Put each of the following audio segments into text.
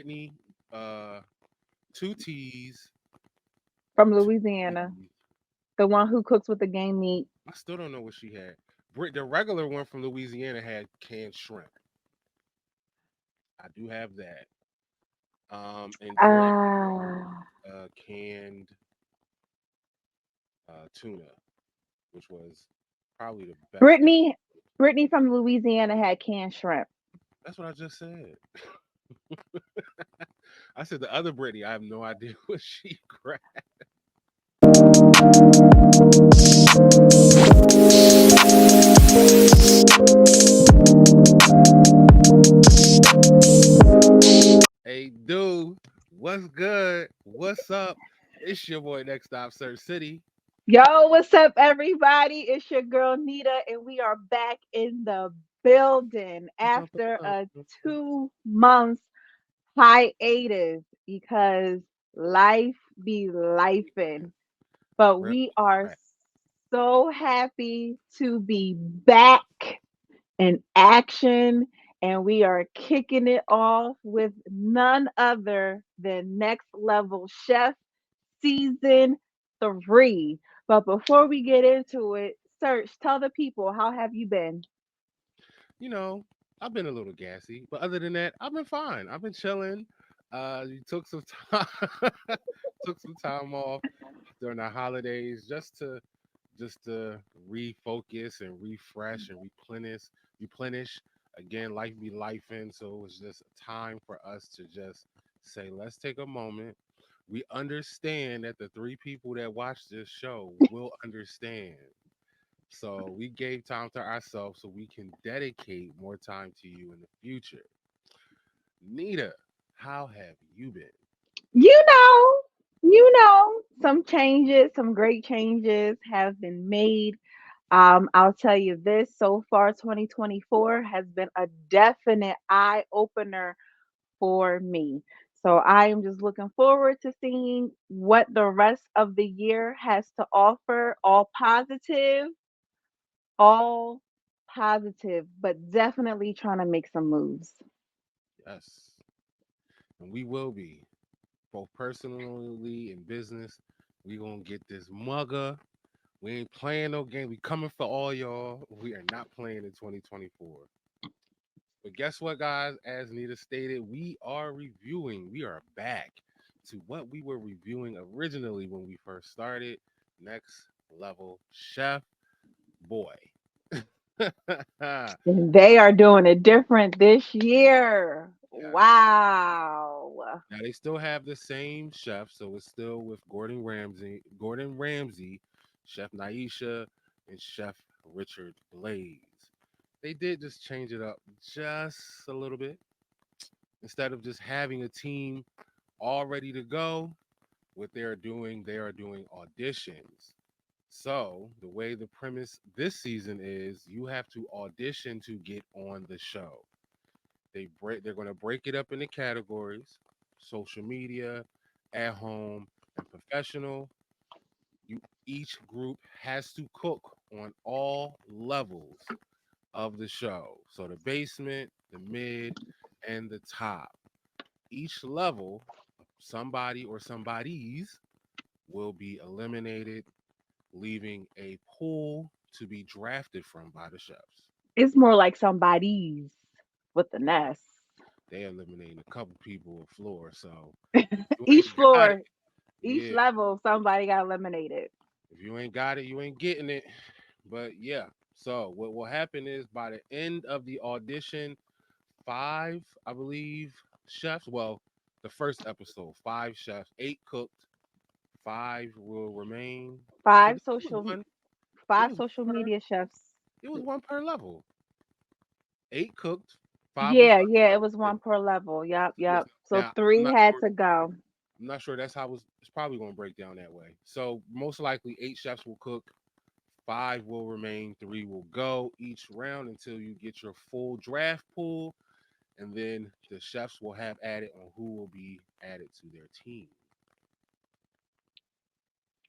Brittany, uh, two T's, From two Louisiana, E's. the one who cooks with the game meat. I still don't know what she had. The regular one from Louisiana had canned shrimp. I do have that. And Britt Ah, canned tuna, which was probably the best thing. Brittany, Brittany from Louisiana had canned shrimp. That's what I just said. I said the other Brittany. I have no idea what she grabbed. Hey, dude, what's good? What's up? It's your boy Nextstop Sirchcity. Yo, what's up, everybody? It's your girl Neda, and we are back in the building after a 2 months hiatus because life be lifing. But Real we are crap. so happy to be back in action, and we are kicking it off with none other than Next Level Chef season 3. But before we get into it, Search, tell the people, how have you been? You know, I've been a little gassy, but other than that, I've been fine. I've been chilling. You took some time, took some time off during the holidays just to refocus and refresh and replenish. Again, life be lifing, so it was just time for us to just say, let's take a moment. We understand that the three people that watch this show will understand. So we gave time to ourselves so we can dedicate more time to you in the future. Nita, how have you been? You know, some changes, some great changes have been made. I'll tell you this, so far 2024 has been a definite eye opener for me. So I am just looking forward to seeing what the rest of the year has to offer. All positive, but definitely trying to make some moves. Yes. And we will be, both personally and business. We gonna get this mugger. We ain't playing no game. We coming for all y'all. We are not playing in 2024. But guess what, guys? As Nita stated, we are reviewing. We are back to what we were reviewing originally when we first started. Next level chef boy. Yes. They are doing it different this year. Wow. Now they still have the same chef, so it's still with Gordon Ramsay, Chef Naisha, and Chef Richard Blaze. They did just change it up just a little bit. Instead of just having a team all ready to go, what they are doing auditions. So the way the premise this season is, you have to audition to get on the show. They're going to break it up into categories: social media, at home, and professional. You Each group has to cook on all levels of the show. So the basement, the mid, and the top. Each level, somebody or somebodies will be eliminated, leaving a pool to be drafted from by the chefs. It's more like somebody's with the Yeah, nest. they eliminating a couple people of floor. So if you Each ain't got it, floor, each yeah. level, somebody got eliminated. If you ain't got it, you ain't getting it. But yeah. So what will happen is by the end of the audition, five, I believe, chefs. Well, the first episode, five chefs, eight cooked, five will remain. Because Five it was social one. It five was social one per. media chefs. It was one per level. Eight cooked, five was Yeah, left. yeah, it was one per level. Yep, Yes. yep. So Now I'm three not had sure. to go. I'm not sure that's how it's probably going to break down that way. So most likely eight chefs will cook, five will remain, three will go each round until you get your full draft pool, and then the chefs will have added on who will be added to their team.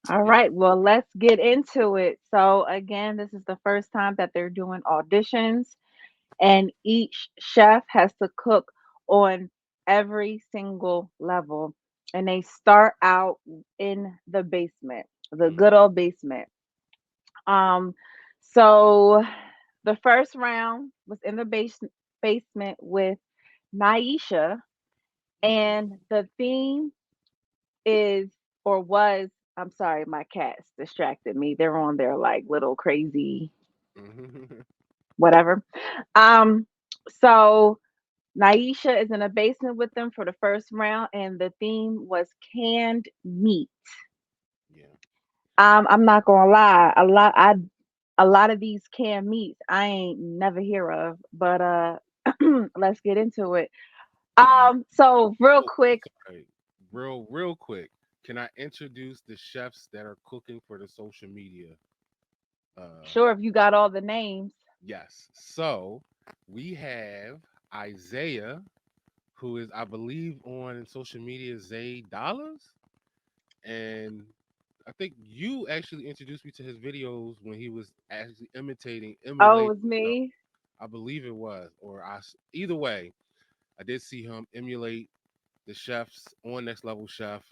All Yeah. right, well, let's get into it. So, again, this is the first time that they're doing auditions, and each chef has to cook on every single level. And they start out in the basement, the Mm, good old basement. Um, so the first round was in the basement with Naisha, okay. and the theme is or was, I'm sorry, my cats distracted me. They're on their like little crazy Mhm. whatever. Um, so Naisha is in a basement with them for the first round, and the theme was canned meat. Yeah. I'm not gonna lie, a lot of these canned meats I ain't never hear of, but let's get into it. Yeah. So real Oh, quick, sorry. Real quick. Can I introduce the chefs that are cooking for the social media? Uh, sure if you got all the names. yes. So we have Isaiah, who is, I believe, on social media Zay Dollars, and I think you actually introduced me to his videos when he was actually Oh, it emulating. was me. I believe it was, or either way, I did see him emulate the chefs on Next Level Chef,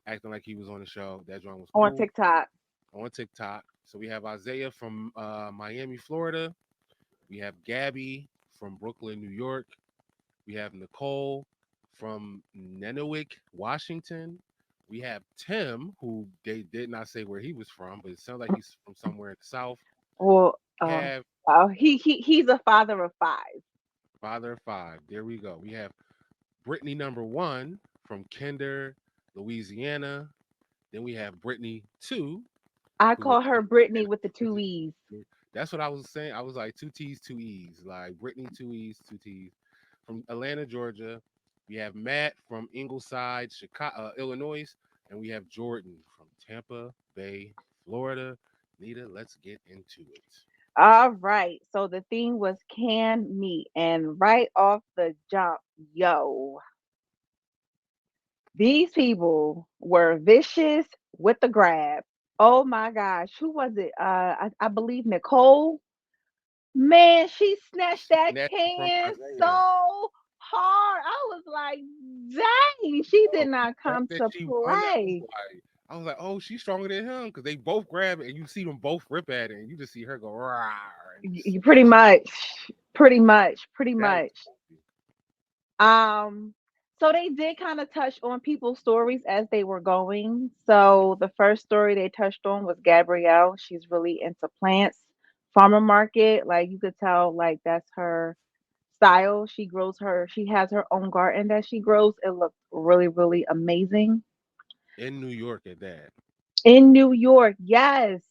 acting like he was on the show. That drawing was On cool TikTok. on TikTok. So we have Isaiah from Miami, Florida. We have Gabby from Brooklyn, New York. We have Nicole from Nennewick, Washington. We have Tim, who they did not say where he was from, but it sounds like he's from somewhere in the South. Well, We have he's a father of five. Father of Five. There we go. We have Brittany number one from Kinder, Louisiana. Then we have Brittany two, I who is call her Brittany with the two E's. that's what I was saying. I was like two T's, two E's, like Brittany, two E's, two T's. From Atlanta, Georgia. We have Matt from Ingleside, Chicago, Illinois, and we have Jordan from Tampa Bay, Florida. Nita, let's get into it. All right. So the theme was canned meat, and right off the jump, yo, these people were vicious with the grab. Oh my gosh, who was it? I believe Nicole. Man, she snatched that Snatch from can Isaiah. so hard. I was like, dang, she Oh, did the not fact come that to she won, that was play. like, I was like, oh, she's stronger than him because they both grab it and you see them both rip at it and you just see her go rawr and Pretty snatch. much, pretty much, pretty That was much. Um, so they did kind of touch on people's stories as they were going. yeah. So the first story they touched on was Gabrielle. She's really into plants, farmer market. Like you could tell, like that's her style. She has her own garden that she grows. It looked really, really amazing. In New York at that. In New York, yes.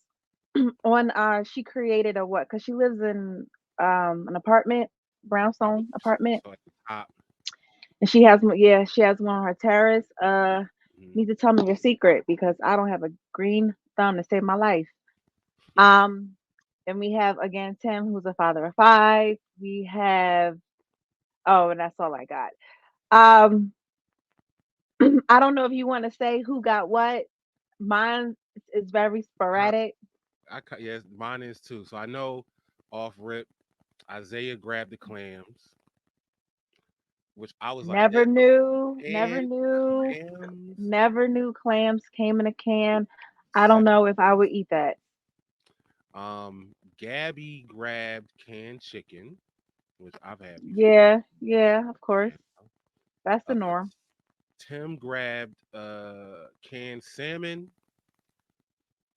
On she created a what? Because she lives in an apartment, I believe brownstone apartment. so at the top. And she has one, yeah, she has one on her terrace. Mhm. Need to tell me your secret because I don't have a green thumb to save my life. Um, and we have again Tim, who's a father of five. We have and that's all I got. Um, I don't know if you want to say who got what. Mine is very I, sporadic. yes, mine is too. So I know off rip, Isaiah grabbed the clams, which I was like, Never knew, never and knew, clams. never knew clams came in a can. I don't Seven. know if I would eat that. Gabby grabbed canned chicken, which I've had before. Yeah, yeah, of course. And, That's the uh, norm. Tim grabbed canned salmon.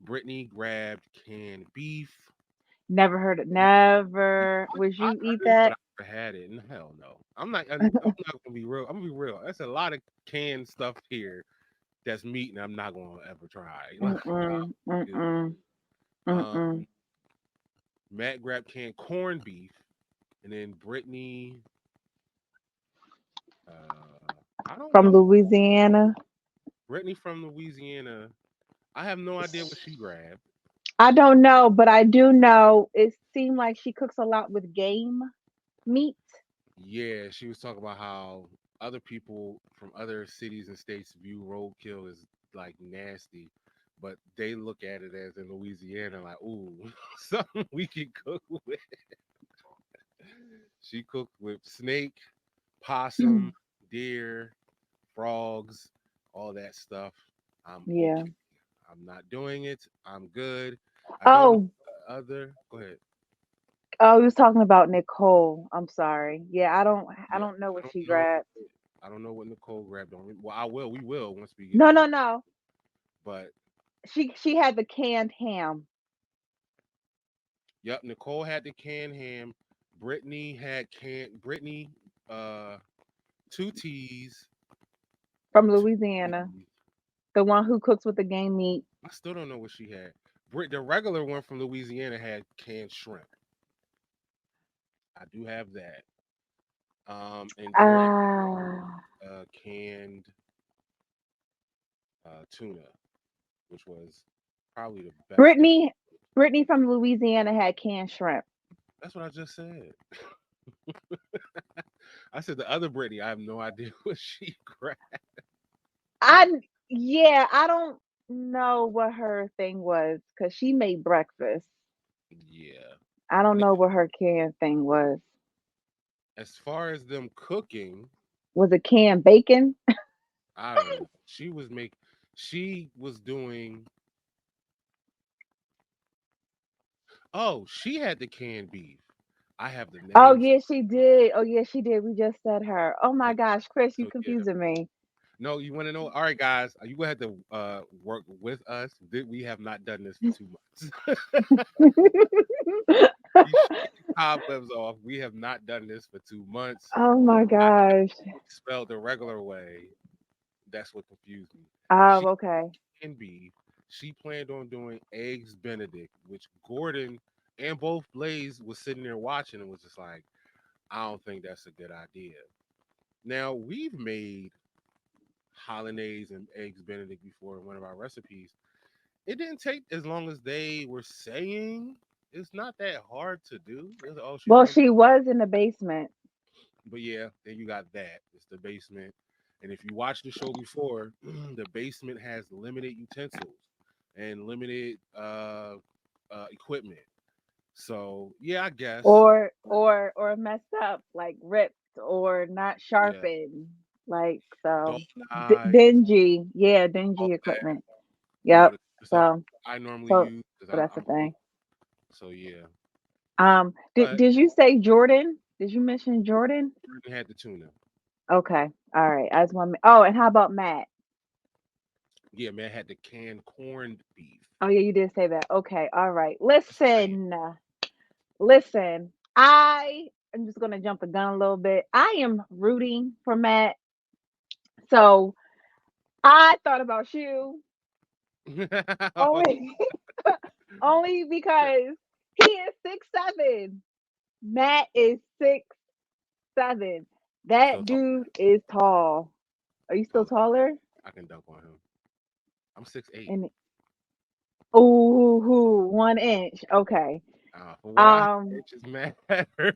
Brittany grabbed canned beef. Never heard it. Yeah, Never. Would I you eat heard it, but that? I never had it. And hell no, I'm not gonna be real. I'm gonna be real. There's a lot of canned stuff here that's meat, and I'm not gonna ever try. Like, nah, Mm-mm, good. mm-mm, Um, mm-mm. Matt grabbed canned corned beef, and then Brittany. I don't From know. Louisiana. Brittany from Louisiana. I have no idea what she grabbed. I don't know, but I do know it seemed like she cooks a lot with game meat. Yeah, she was talking about how other people from other cities and states view roadkill as like nasty, but they look at it as in Louisiana, like, ooh, something we can cook with. She cooked with snake, possum, deer, frogs, all that stuff. I'm Yeah. okay. I'm not doing it. I'm good. I don't know Oh, the other. Go ahead. oh, he was talking about Nicole. I'm sorry. Yeah, I Yeah, don't know I what don't she know. grabbed. I don't know what Nicole grabbed on. Well, I will. We will once we get No, to no, it. no. But She had the canned ham yep, Nicole had the canned ham. Brittany had canned. Brittany, uh, two T's, from two Louisiana. T's. The one who cooks with the game meat. I still don't know what she had. The regular one from Louisiana had canned shrimp. I do have that. And Jordan Ah, canned tuna, which was probably the best thing. Brittany, Brittany from Louisiana had canned shrimp. That's what I just said. I said the other Brittany. I have no idea what she grabbed. I yeah, I don't know what her thing was because she made breakfast. Yeah. I don't Now, know what her canned thing was. as far as them cooking, Was it canned bacon? I don't know. She was doing. Oh, she had the canned beef. I have the Oh names. yeah, she did. Oh yeah, she did. We just said her. Oh Yeah. my gosh, Chris, you So yeah. confusing me. No, you want to know? All right, guys, you gonna have to work with us. We have not done this for 2 months. You shake the cobwebs off. We have not done this for 2 months. Oh my I gosh. spelled the regular way. That's what confused me. Oh, She okay. can be. She planned on doing eggs Benedict, which Gordon and both Blaze was sitting there watching and was just like, I don't think that's a good idea. Now we've made hollandaise and eggs Benedict before in one of our recipes. It didn't take as long as they were saying. It's not that hard to do. Oh, she's Well, gonna do. she was in the basement. But yeah, then you got that. It's the basement. And if you watch the show before, the basement has limited utensils and limited equipment. So yeah, I guess. Or messed up, like ripped or not Yeah, sharpened. Like dull so knives, dingy. Yeah, all dingy that. equipment. The Yep. stuff So I normally so use because so that's the I'm broke. thing. So yeah, but Did you say Jordan? Did you mention Jordan? Jordan had the tuna. Okay. All right. As one. Oh, and how about Matt? Yeah, man had the canned corned beef. Oh yeah, you did say that. Okay. All right. Just saying. Listen. I'm just gonna jump the gun a little bit. I am rooting for Matt. So I thought about you only only because he is 6'7". Matt is 6'7". I'm still That talking. dude is tall. Are you still Taller. taller? I can dunk on him. I'm 6'8". And ooh, 1 inch. Okay. From what I heard, Um. it just matter.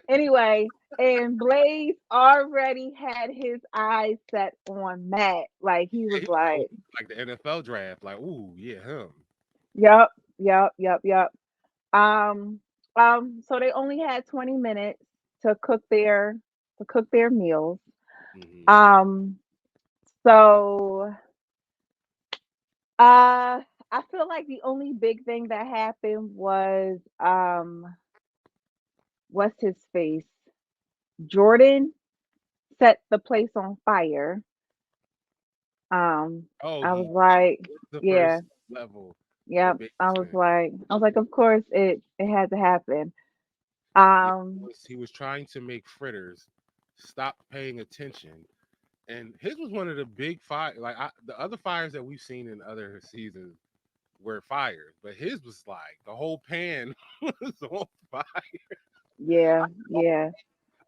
Anyway, and Blaze already had his eyes set on Matt. Like he Yeah, was he was going like, like the NFL draft. Like, ooh, yeah, him. "Yep, yep." Um, so they only had 20 minutes to cook their meals. Hmm. Um, so I feel like the only big thing that happened was what's his face? Jordan set the place on fire. Um, Oh, I was he like, the yeah, first level, the yep. basement. I was like, of course it had to happen. Yeah, Um, he was trying to make fritters. Stop paying attention, and his was one of the big fire. Like the other fires that we've seen in other seasons were fires, but his was like the whole pan was on fire. yeah, yeah,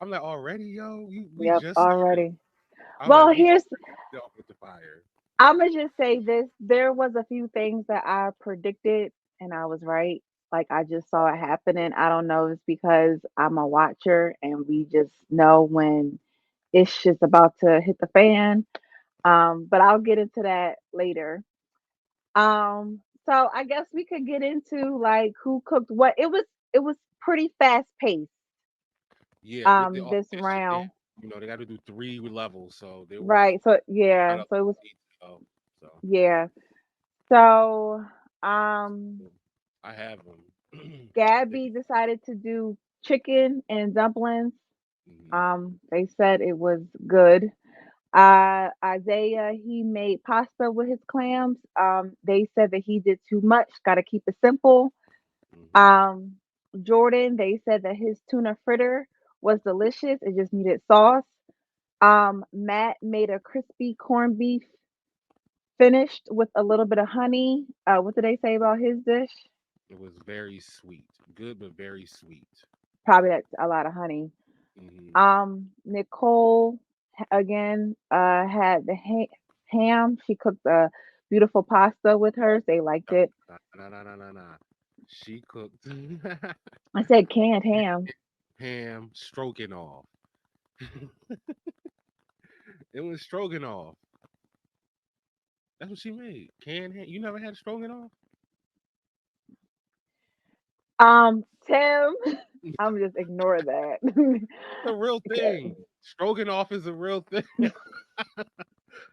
I'm like, already, yo, we yep, just started. already. I'm like, Well, we here's started off with the fire. I'm gonna just say this: there was a few things that I predicted, and I was right. Like I just saw it happening. I don't know if it's because I'm a watcher and we just know when it's just about to hit the fan. But I'll get into that later. So I guess we could get into like who cooked what. It was pretty fast paced. Yeah, with the this audition, round. they got to do 3 levels, so there was Right. So a yeah, lot of so it was detail. So yeah. So um I have them. Gabby decided to do chicken and dumplings. Mhm. They said it was good. Isaiah, he made pasta with his clams. They said that he did too much, gotta keep it simple. Mhm. Um, Jordan, they said that his tuna fritter was delicious. It just needed sauce. Matt made a crispy corned beef finished with a little bit of honey. What did they say about his dish? It was very sweet, good but very sweet. Probably that's a lot of honey. Mhm. Nicole again had the ham. She cooked a beautiful pasta with hers. They liked No, it. nah, nah, nah, nah, nah. She cooked I said canned ham. ham stroganoff. It was stroganoff. That's what she made. Canned ham. You never had stroganoff? Tim, I'm just ignore that. It's a real thing. Stroganoff is a real thing.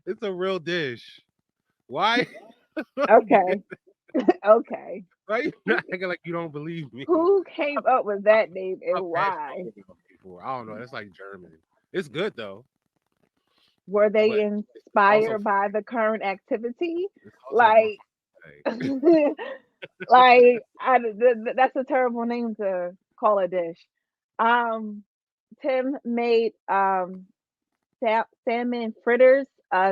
It's a real dish. Why? Okay, okay. Why you Who not acting like you don't believe me? who came up with that name and I've had why? stroganoff before. I don't know. It's like German. It's good though, Were they but it's also inspired by the current activity? it's also Like, marketing. that's a terrible name to call a dish. Um, Tim made salmon fritters.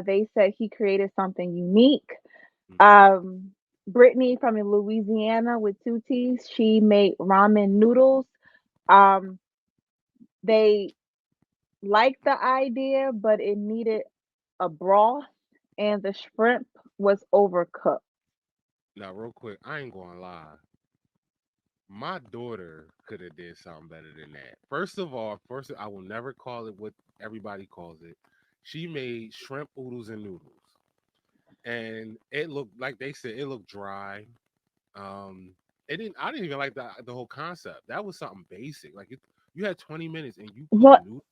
They said he created something unique. Mhm. Um, Brittany from Louisiana with two T's. She made ramen noodles. Um, they liked the idea, but it needed a broth, and the shrimp was overcooked. Now, real quick, I ain't gonna lie. My daughter could have did something better than that. First, I will never call it what everybody calls it. She made shrimp oodles and noodles, and it looked like they said it looked dry. It didn't. I didn't even like the whole concept. That was something basic. You had 20 minutes and you cooked What noodles.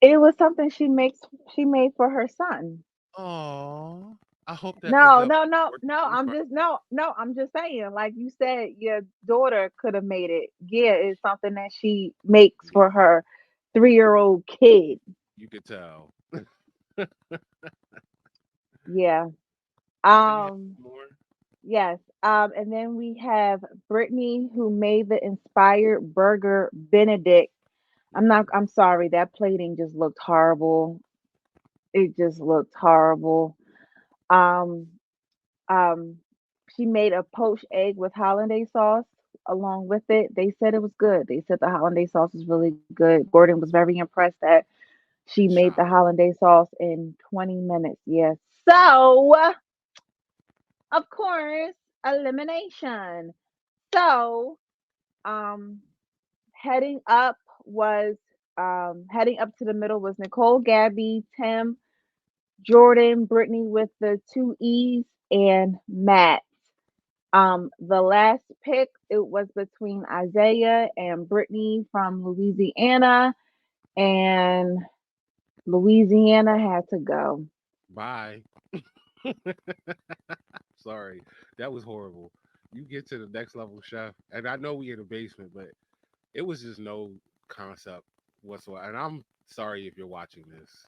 it was something she made for her son. Oh, I hope that ends No, up no, no, working no. out for No. I'm just saying. Like you said, your daughter could have made it. Yeah, it's something that she makes her. for her 3-year-old kid. You could tell. Yeah. And then we have Um. more. Yes. And then we have Brittany who made the inspired burger Benedict. Mhm. I'm sorry, that plating just looked horrible. It just looked horrible. Um, um, she made a poached egg with hollandaise sauce along with it. They said it was good. They said the hollandaise sauce was really good. Gordon was very impressed that she In made the shock. hollandaise sauce in 20 minutes. Yes. So, of course, elimination. So, um, heading up was heading up to the middle was Nicole, Gabby, Tim, Jordan, Brittany with the two E's, and Matt. The last pick it was between Isaiah and Brittany from Louisiana, and Louisiana had to go. Bye. Sorry, that was horrible. You get to the next level, chef, and I know we in the basement, but it was just no concept whatsoever. And I'm sorry if you're watching this.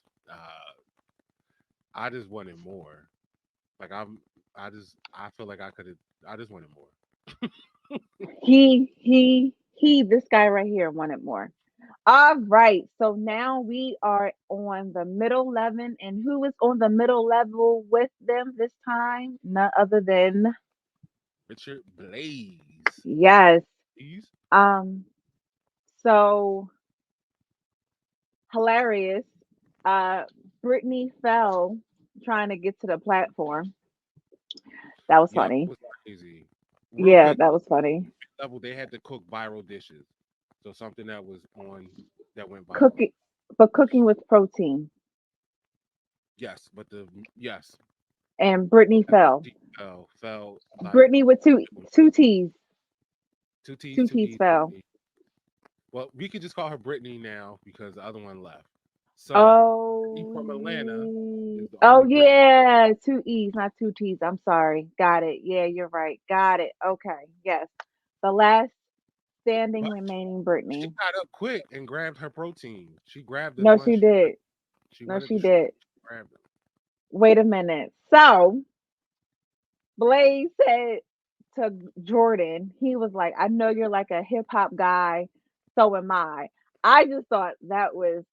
I just wanted more. Like I feel like I could have. I just wanted more. This guy right here wanted more. All right, so now we are on the middle level, and who is on the middle level with them this time? None other than Richard Blaze. yes. Please. Um, so hilarious. Uh, Brittany fell trying to get to the platform. That was Yep, funny. was crazy. Real Yeah, quick, that was funny. level they had to cook viral dishes. So something that was on that went viral. Cooking, but cooking with protein. Yes, but the yes, And Brittany fell. she fell like Brittany with two T's. two T's, Two two T's E's, fell. Well, we could just call her Brittany now because the other one left. So Brittany from Atlanta Oh, is the oh only Brittany. yeah, two E's, not two T's. I'm sorry. Got it. Yeah, you're right. Got it. Okay. Yes. The last standing But remaining she Brittany. got up quick and grabbed her protein. She grabbed the No, one she did. she No, wanted she the shrimp. did. She grabbed it. Wait a minute. So Blaze said to Jordan, he was like, I know you're like a hip hop guy. So am I. I just thought that was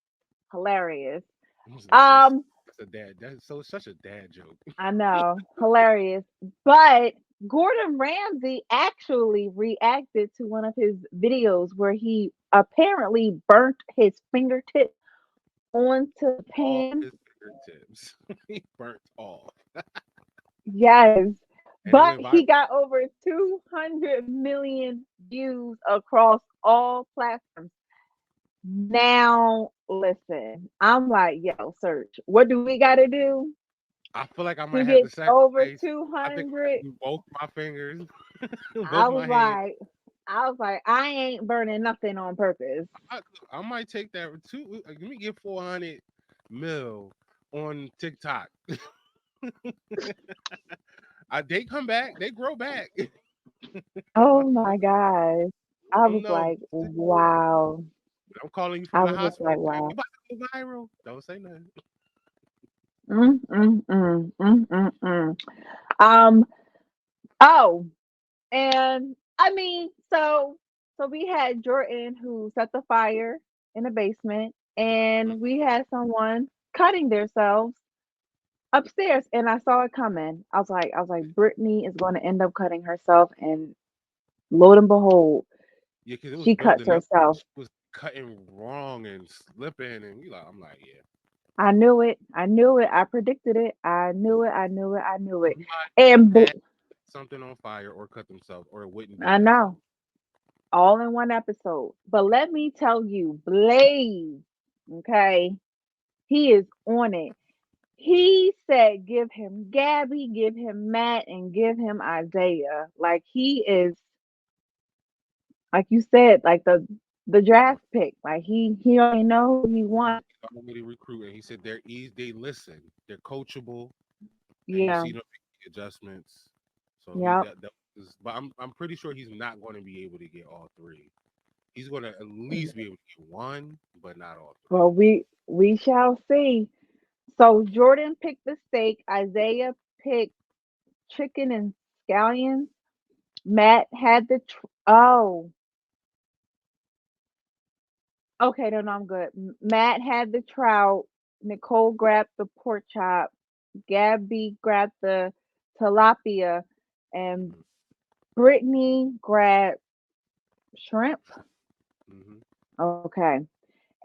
hilarious. I was like, Um, that's a dad. That's so such a dad joke. I know, hilarious. But Gordon Ramsay actually reacted to one of his videos where he apparently burnt his fingertips onto the All pan. his fingertips. He burnt off. Yes. And it But went viral. he got over 200 million views across all platforms. Now, listen, I'm like, yo, Search, what do we got to do I feel like I to might have get to over sacrifice. I think I have 200? to do both my fingers, I both was my hands. like, I ain't burning nothing on purpose. I, I might take that too. Let me get 400 mil on TikTok. They come back, they grow back. Oh my gosh. I Oh was no, like, wow. I'm calling you I from the was just like, hospital. Like, you wow. about to go viral? Don't say nothing. Mm, mm, mm, mm, mm, mm. Um, oh, and I mean, so we had Jordan who set the fire in the basement, Mm. and we had someone cutting themselves upstairs, and I saw it coming. I was like, Brittany is going to end up cutting herself, and lo and behold, Yeah, because it was she cuts building up. herself. She was cutting wrong and slipping, and I'm like, yeah, I knew it. I knew it. I predicted it. I knew it. I knew it. I knew it. somebody And had something on fire or cut themselves, or it wouldn't be I that simple. know, all in one episode. But let me tell you, Blaze, okay, he is on it. He said, give him Gabby, give him Matt, and give him Isaiah. Like he is, like you said, like the Yeah. draft pick. Like he already know who he wants. He told me to recruit, and he said they're easy. They listen. They're coachable, and you Yeah, see them make adjustments. So he yep. that is, but I'm pretty sure he's not going to be able to get all three. He's going to at least be able to get one, but not all three. Well, we shall see. So Jordan picked the steak. Isaiah picked chicken and scallions. Matt had the oh, okay, no, no, I'm good. Matt had the trout. Nicole grabbed the pork chop. Gabby grabbed the tilapia, and Mm-hmm. Brittany grabbed shrimp. Mm-hmm. Okay,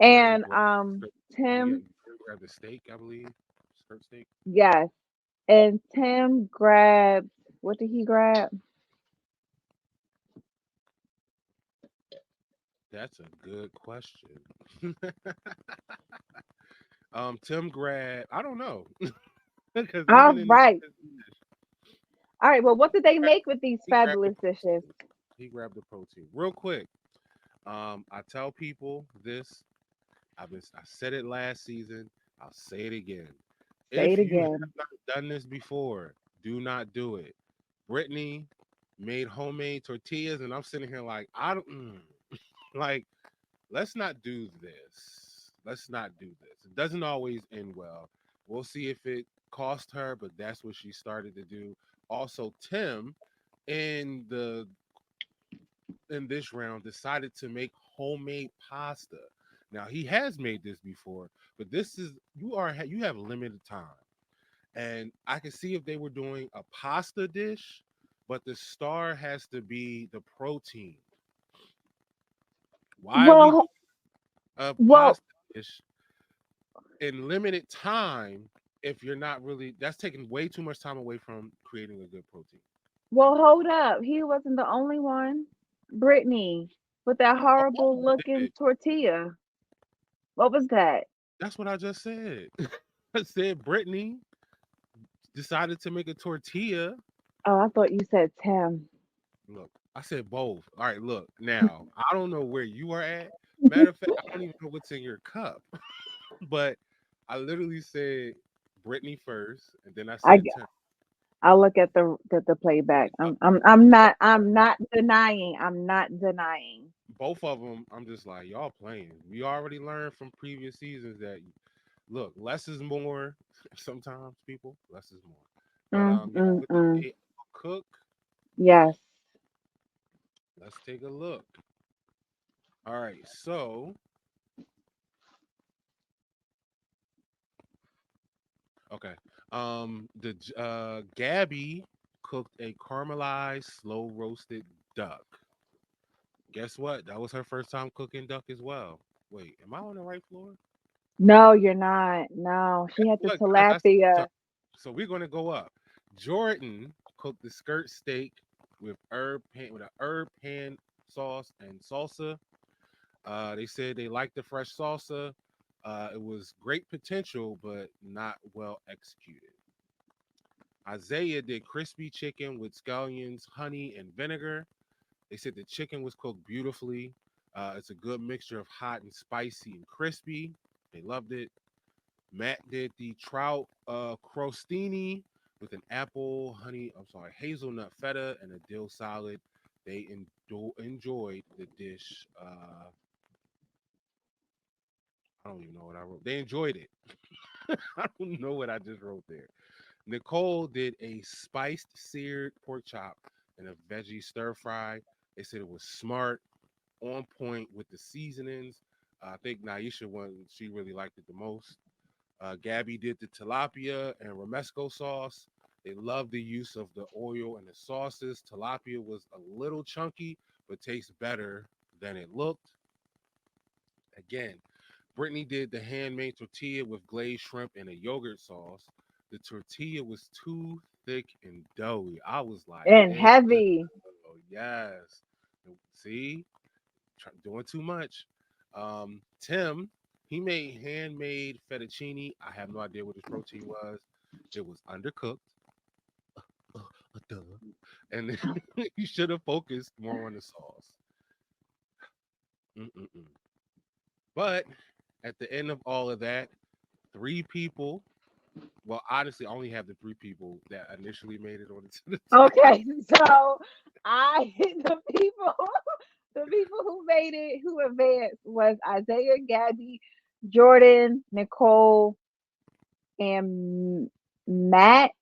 Jordan and grabbed, Tim, Jordan grabbed the steak, I believe, skirt steak. yes, and Tim grabbed, what did he grab? That's a good question. Tim grabbed. I don't know because All even in the right, all right. Well, what did they make with these he grabbed the fabulous dishes? protein. He grabbed the protein real quick. I tell people this. I said it last season. I'll say it again. Say it If you have again. not done this before, do not do it. Brittany made homemade tortillas, and I'm sitting here like I don't like. Let's not do this. Let's not do this. It doesn't always end well. We'll see if it cost her, but that's what she started to do. Also, Tim in the in this round decided to make homemade pasta. Now he has made this before, but this is you have limited time, and I can see if they were doing a pasta dish, but the star has to be the protein. Why are we doing Well, a well, pasta dish in limited time if you're not really? That's taking way too much time away from creating a good protein. well. Hold up. He wasn't the only one. Brittany with that Oh, horrible did looking it? tortilla. What was that? That's what I just said. I said Brittany decided to make a tortilla. Oh, I thought you said Tim. Look, I said both. All right, look. Now, I don't know where you are at, Matter of fact, I don't even know what's in your cup, but I literally said Brittany first, and then I I said Tim. I'll look at the playback. I'm not denying. I'm not denying. Both of them, I'm just like, y'all playing. We already learned from previous seasons that look, less is more. Sometimes people, less is more. But yeah, what did Mm. they cook? Yes. Let's take a look. All right, so okay, Gabby cooked a caramelized, slow roasted duck. Guess what? That was her first time cooking duck as well. Wait, am I on the right floor? No, you're not. No, she Guess had the what, guys? So, tilapia. so we're gonna go up. Jordan cooked the skirt steak with with a herb pan sauce and salsa. They said they liked the fresh salsa. It was great potential, but not well executed. Isaiah did crispy chicken with scallions, honey, and vinegar. They said the chicken was cooked beautifully. It's a good mixture of hot and spicy and crispy. They loved it. Matt did the trout crostini with an apple, hazelnut feta, and a dill salad. They enjoyed the dish. I don't even know what I wrote. They enjoyed it. I don't know what I just wrote there. Nicole did a spiced seared pork chop and a veggie stir fry. They said it was smart, on point with the seasonings. I think Naisha one she really liked it the most. Gabby did the tilapia and romesco sauce. They loved the use of the oil and the sauces. Tilapia was a little chunky, but tastes better than it looked. Again, Brittany did the handmade tortilla with glazed shrimp and a yogurt sauce. The tortilla was too thick and doughy. I was like, And ew, heavy. yes. See, doing too much. Tim, he made handmade fettuccine. I have no idea what his protein was. It was undercooked. Duh. And then you should have focused more on the sauce. Mm-mm-mm. But at the end of all of that, three people. Well, honestly, I only have the three people that initially made it on the test. Okay, so I the people the people who made it who advanced was Isaiah, Gabby, Jordan, Nicole, and Matt.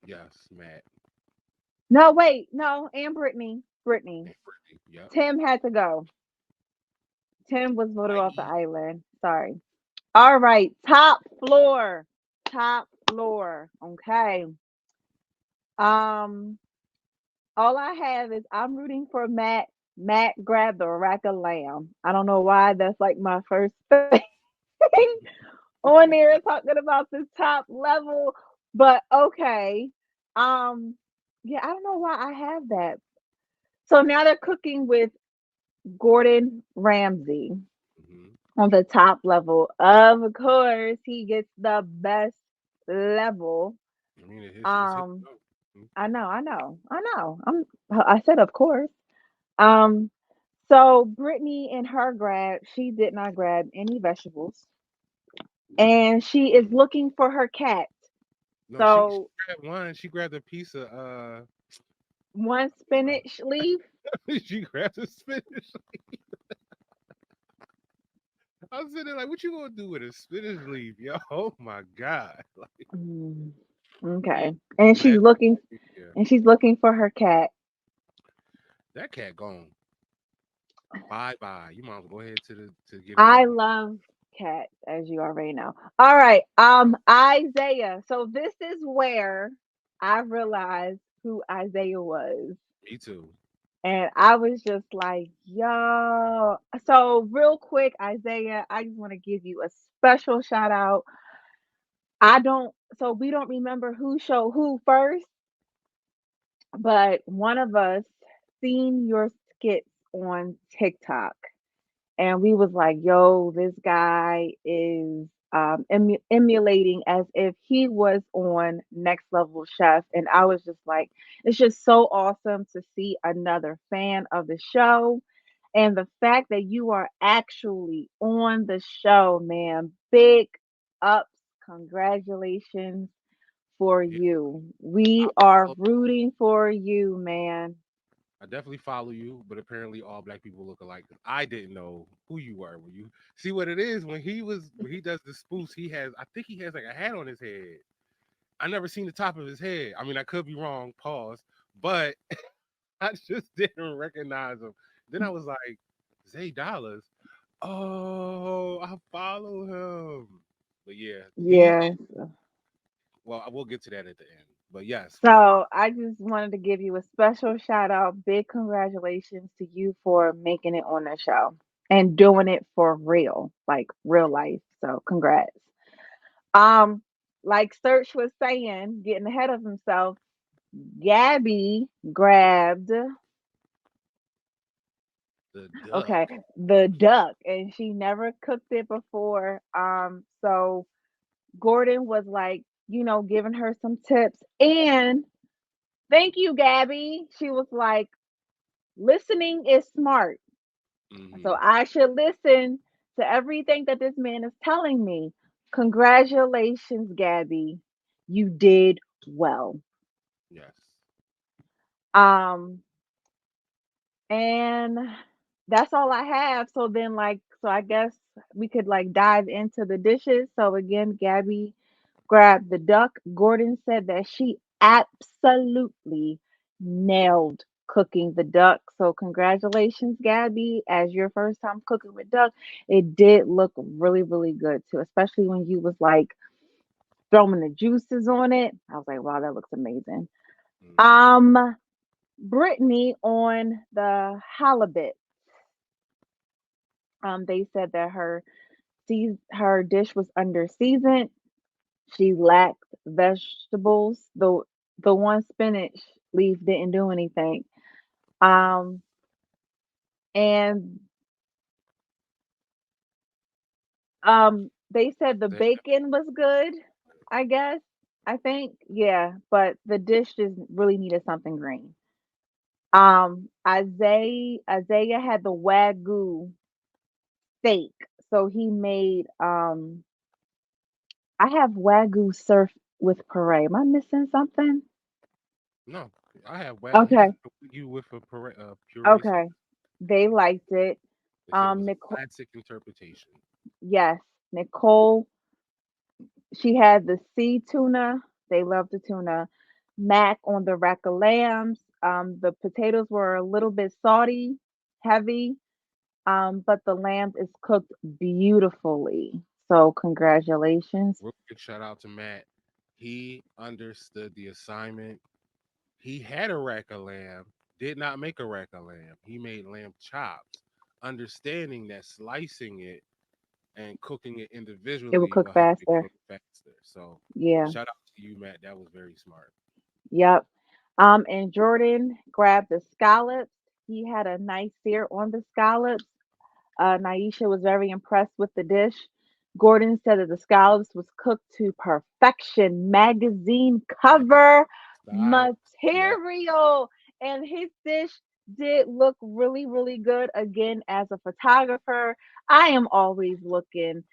Yes, Matt No, wait, no, and Brittany. Brittany. and Brittany. Yep. Tim had to go. Tim was voted off the Bye. island. Sorry. All right, top floor. Top floor. Okay. Um, all I have is I'm rooting for Matt. Matt grabbed the rack of lamb. I don't know why that's like my first thing on there talking about this top level, but okay. Um, yeah, I don't know why I have that. So now they're cooking with Gordon Ramsay Hmm. on the top level. Of course, he gets the best level. I mean, it's his Um, show. Mhm. I said, of course. Um, so Brittany in her grab, she did not grab any vegetables, and she is looking for her cat. No, she So grabbed one. She grabbed a piece of one spinach leaf. she grabbed a spinach. I was sitting there like, what you gonna do with a spinach leaf, yo? Oh my god! Like, Mm, yeah, okay, and Matt, yeah, she's looking for her cat. that cat gone. Bye bye. You might as well go ahead to get it I on. love cats, as you already know. All right, Isaiah. So this is where I realized who Isaiah was. Me too. And I was just like, yo. So, real quick, Isaiah, I just want to give you a special shout out. So we don't remember who showed who first, but one of us seen your skits on TikTok. And we was like, yo, this guy is emulating as if he was on Next Level Chef. And I was just like, it's just so awesome to see another fan of the show. And the fact that you are actually on the show, man, big ups. Congratulations for Yeah, you. I We are follow. rooting for you, man. I definitely follow you, but apparently all black people look alike. 'Cause I didn't know who you were when you see what it is when he does the spoofs. He has I think he has like a hat on his head. I never seen the top of his head. I mean, I could be wrong. Pause, but I just didn't recognize him. Then I was like, Zay Dollars. Oh, I follow him. But yeah, he. Yeah. Well, I will get to that at the end. But yes, go ahead. So I just wanted to give you a special shout out. Big congratulations to you for making it on the show and doing it for real, like real life. So congrats. Um, like Search was saying, getting ahead of himself, Gabby grabbed The duck. okay the duck and she never cooked it before. So Gordon was like, giving her some tips and thank you, Gabby. She was like, listening is smart. So Mm-hmm. I should listen to everything that this man is telling me. Congratulations, Gabby. You did well. Yes. Um, and that's all I have. So then, so I guess we could like dive into the dishes. So again, Gabby grabbed the duck. Gordon said that she absolutely nailed cooking the duck. So congratulations, Gabby, as your first time cooking with duck. It did look really, really good too, especially when you was like throwing the juices on it. I was like, wow, that looks amazing. Mm-hmm. Um, Brittany on the halibut. They said that her dish was under seasoned. She lacked vegetables. The one spinach leaf didn't do anything. Um, and they said the Say that. bacon was good. I guess. I think, yeah, but the dish just really needed something green. Isaiah had the wagyu steak, so he made I have wagyu surf with puree. Am I missing something? No, I have he Okay, just you with a puree sauce. okay. They liked it. They said it was a Nicole, classic interpretation. yes, Nicole. She had the sea tuna. They love the tuna. Mac on the rack of lambs. The potatoes were a little bit salty, heavy, but the lamb is cooked beautifully. So congratulations. Real quick shout out to Matt. He understood the assignment. He had a rack of lamb, did not make a rack of lamb. He made lamb chops, understanding that slicing it and cooking it It will individually cook will help it faster. cook faster. So Yeah. shout out to you, Matt. That was very smart. Yep. And Jordan grabbed the scallops. He had a nice sear on the scallops. Naisha was very impressed with the dish. Gordon said that the scallops was cooked to perfection, magazine Yes. cover Style. Yep. material. And his dish did look really, really good. Again, as a photographer, I am always looking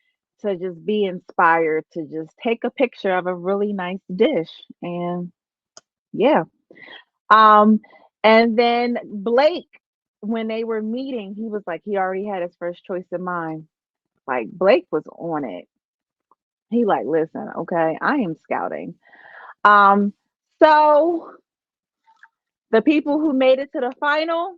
to just be inspired to just take a picture of a really nice dish. And yeah. Um, and then Blake, when they were meeting, he was like, he already had his first choice in mind. Like Blake was on it. He like, listen, okay, I am scouting. Um, so the people who made it to the final,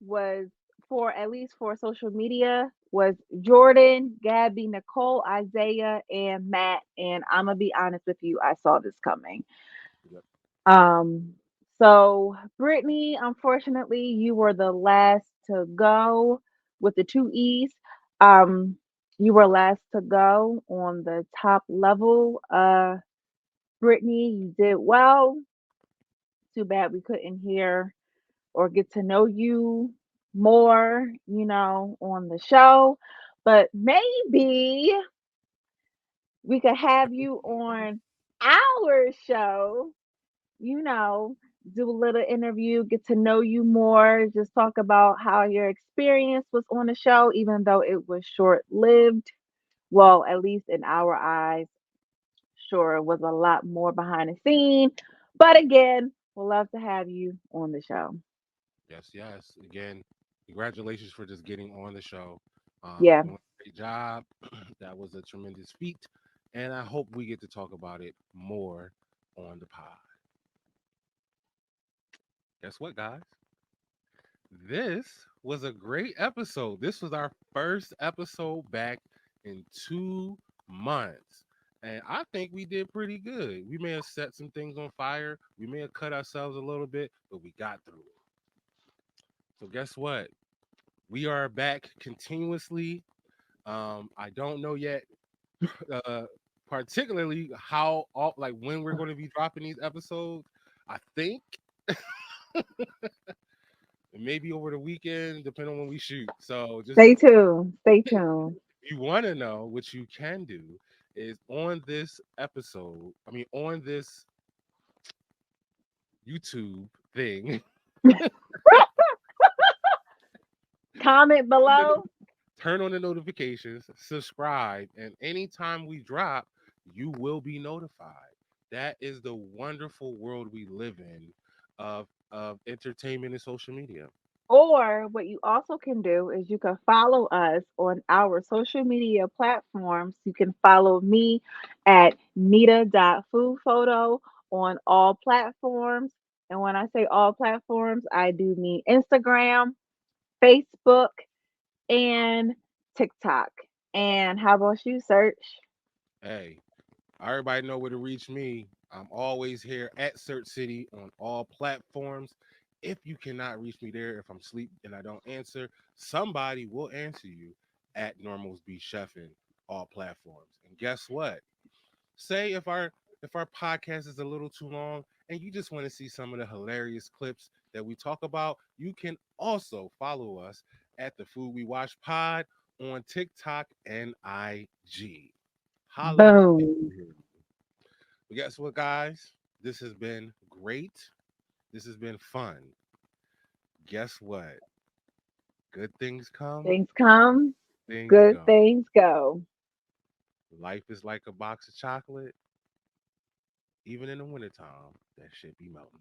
was for at least for social media was Jordan, Gabby, Nicole, Isaiah, and Matt. And I'm gonna be honest with you, I saw this coming. Yep. Um, so Brittany, unfortunately, you were the last to go with the two E's. Um, you were last to go on the top level. Brittany, you did well. Too bad we couldn't hear or get to know you more, on the show. But maybe we could have you on our show, you know, do a little interview, get to know you more, just talk about how your experience was on the show, even though it was short lived. Well, at least in our eyes, sure, it was a lot more behind the scene. But again, we'd love to have you on the show. Yes, yes. Again, congratulations for just getting on the show. Yeah, Doing a great job. That was a tremendous feat. And I hope we get to talk about it more on the pod. Guess what, guys? This was a great episode. This was our first episode back in 2 months. And I think we did pretty good. We may have set some things on fire. We may have cut ourselves a little bit, but we got through it. So guess what? We are back continuously. I don't know yet, uh, particularly like when we're going to be dropping these episodes. I think maybe over the weekend, depending on when we shoot. So just stay tuned. Stay tuned. if you want to know, what you can do is on this episode. I mean, on this YouTube thing, Comment below. turn on the notifications, subscribe, and anytime we drop, you will be notified. That is the wonderful world we live in of entertainment and social media. Or what you also can do is you can follow us on our social media platforms. You can follow me at Neda.foodphoto on all platforms. And when I say all platforms, I do mean Instagram, Facebook, and TikTok. And how about you, Search? Hey, everybody know where to reach me. I'm always here at Search City on all platforms. If you cannot reach me there, if I'm asleep and I don't answer, somebody will answer you at Normals Be Chefing all platforms. And guess what? Say if our podcast is a little too long and you just want to see some of the hilarious clips that we talk about, you can also follow us at the Food We Watch Pod on TikTok and IG. Holla if Boom. you hear me. But guess what, guys? This has been great. This has been fun. Guess what? Good things come, Things come, things good go. things go. Life is like a box of chocolate. Even in the wintertime, that shit be melting.